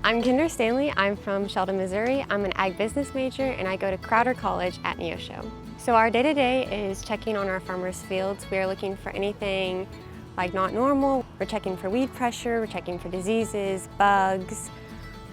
I'm Kendra Stanley. I'm from Sheldon, Missouri. I'm an ag business major and I go to Crowder College at Neosho. So our day-to-day is checking on our farmers' fields. We are looking for anything like not normal. We're checking for weed pressure, we're checking for diseases, bugs,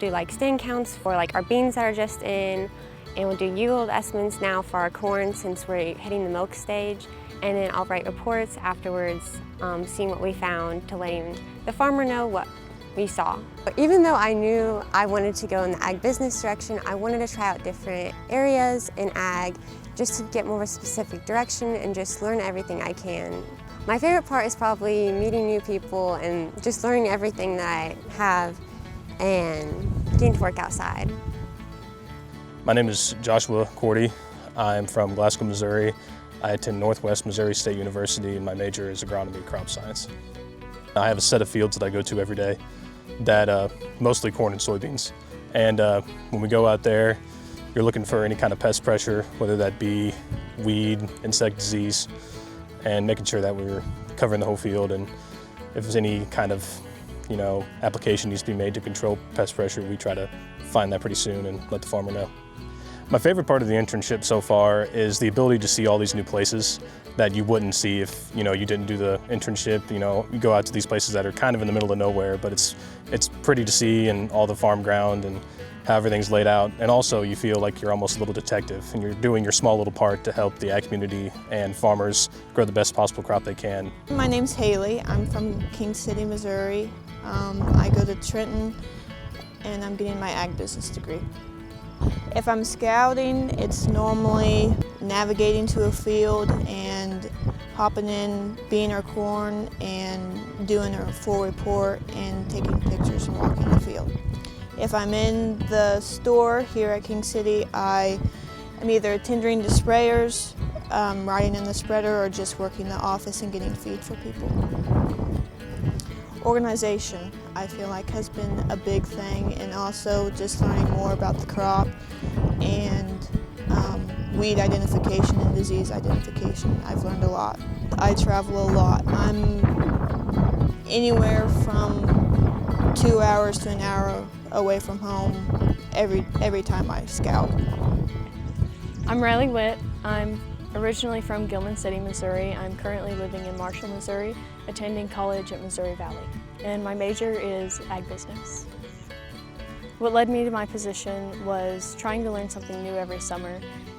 do like stand counts for like our beans that are just in, and we'll do yield estimates now for our corn since we're hitting the milk stage. And then I'll write reports afterwards, seeing what we found to letting the farmer know what we saw. But even though I knew I wanted to go in the ag business direction, I wanted to try out different areas in ag just to get more of a specific direction and just learn everything I can. My favorite part is probably meeting new people and just learning everything that I have and getting to work outside. My name is Joshua Cordy. I'm from Glasgow, Missouri. I attend Northwest Missouri State University and my major is agronomy and crop science. I have a set of fields that I go to every day that mostly corn and soybeans. And when we go out there, you're looking for any kind of pest pressure, whether that be weed, insect disease, and making sure that we're covering the whole field. And if there's any kind of, application needs to be made to control pest pressure, we try to find that pretty soon and let the farmer know. My favorite part of the internship so far is the ability to see all these new places that you wouldn't see if you didn't do the internship. You go out to these places that are kind of in the middle of nowhere, but it's pretty to see and all the farm ground and how everything's laid out. And also you feel like you're almost a little detective and you're doing your small little part to help the ag community and farmers grow the best possible crop they can. My name's Haley. I'm from King City, Missouri. I go to Trenton and I'm getting my ag business degree. If I'm scouting, it's normally navigating to a field and hopping in, being our corn, and doing a full report and taking pictures and walking the field. If I'm in the store here at King City, I am either tendering to sprayers, riding in the spreader, or just working the office and getting feed for people. Organization, I feel like, has been a big thing, and also just learning more about the crop and weed identification and disease identification. I've learned a lot. I travel a lot. I'm anywhere from 2 hours to an hour away from home every time I scout. I'm Riley Witt. I'm originally from Gilman City, Missouri. I'm currently living in Marshall, Missouri, attending college at Missouri Valley. And my major is ag business. What led me to my position was trying to learn something new every summer.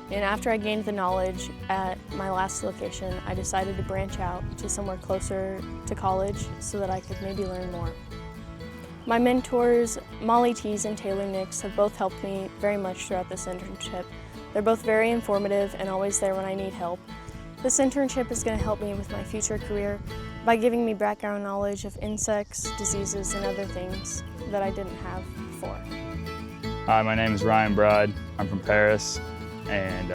And after I gained the knowledge at my last location, I decided to branch out to somewhere closer to college so that I could maybe learn more. My mentors, Molly Tees and Taylor Nix, have both helped me very much throughout this internship. They're both very informative and always there when I need help. This internship is going to help me with my future career by giving me background knowledge of insects, diseases, and other things that I didn't have before. Hi, my name is Ryan Broad. I'm from Paris, and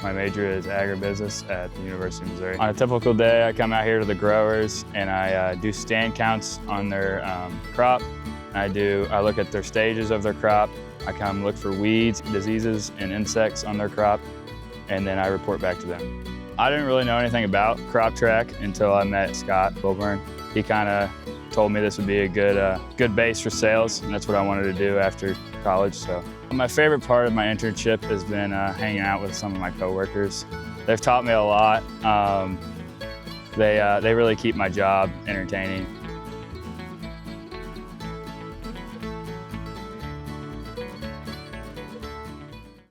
my major is agribusiness at the University of Missouri. On a typical day, I come out here to the growers and I do stand counts on their crop. I look at their stages of their crop. I come look for weeds, diseases, and insects on their crop, and then I report back to them. I didn't really know anything about Crop-Trak until I met Scott Wilburn. He kind of told me this would be a good base for sales, and that's what I wanted to do after college. So my favorite part of my internship has been hanging out with some of my coworkers. They've taught me a lot. They really keep my job entertaining.